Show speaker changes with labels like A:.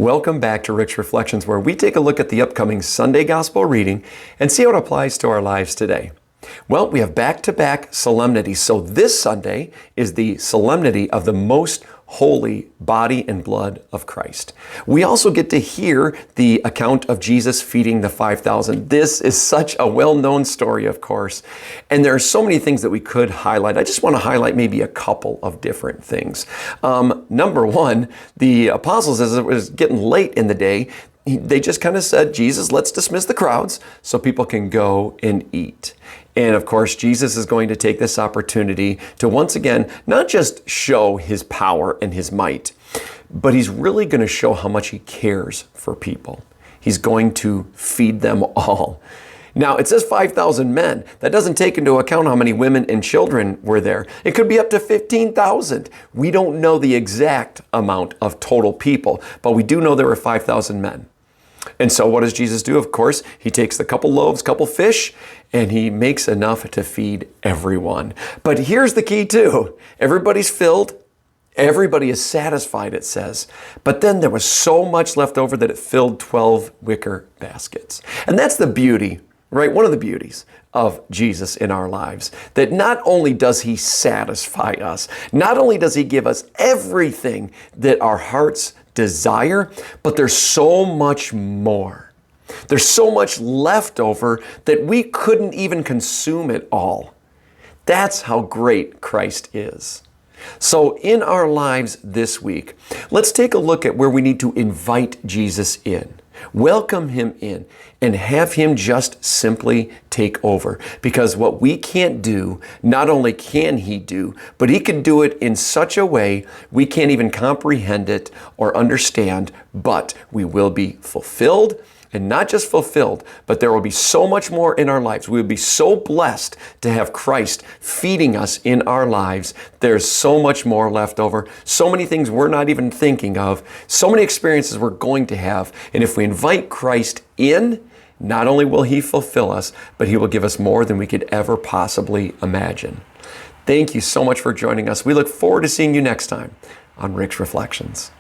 A: Welcome back to Rick's Reflections, where we take a look at the upcoming Sunday Gospel reading and see how it applies to our lives today. Well, we have back-to-back solemnities. So this Sunday is the solemnity of the most holy body and blood of Christ. We also get to hear the account of Jesus feeding the 5,000. This is such a well-known story, of course, and there are so many things that we could highlight. I just want to highlight maybe a couple of different things. Number one, the apostles, as it was getting late in the day, they just kind of said, Jesus, let's dismiss the crowds so people can go and eat. And of course, Jesus is going to take this opportunity to once again, not just show his power and his might, but he's really going to show how much he cares for people. He's going to feed them all. Now, it says 5,000 men. That doesn't take into account how many women and children were there. It could be up to 15,000. We don't know the exact amount of total people, but we do know there were 5,000 men. And so what does Jesus do? Of course, he takes the couple loaves, couple fish, and he makes enough to feed everyone. But here's the key too. Everybody's filled. Everybody is satisfied, it says. But then there was so much left over that it filled 12 wicker baskets. And that's the beauty, right? One of the beauties of Jesus in our lives, that not only does he satisfy us, not only does he give us everything that our hearts desire, but there's so much more. There's so much left over that we couldn't even consume it all. That's how great Christ is. So in our lives this week, let's take a look at where we need to invite Jesus in. Welcome him in and have him just simply take over. Because what we can't do, not only can he do, but he can do it in such a way we can't even comprehend it or understand, but we will be fulfilled. And not just fulfilled, but there will be so much more in our lives. We will be so blessed to have Christ feeding us in our lives. There's so much more left over, so many things we're not even thinking of, so many experiences we're going to have. And if we invite Christ in, not only will he fulfill us, but he will give us more than we could ever possibly imagine. Thank you so much for joining us. We look forward to seeing you next time on Rick's Reflections.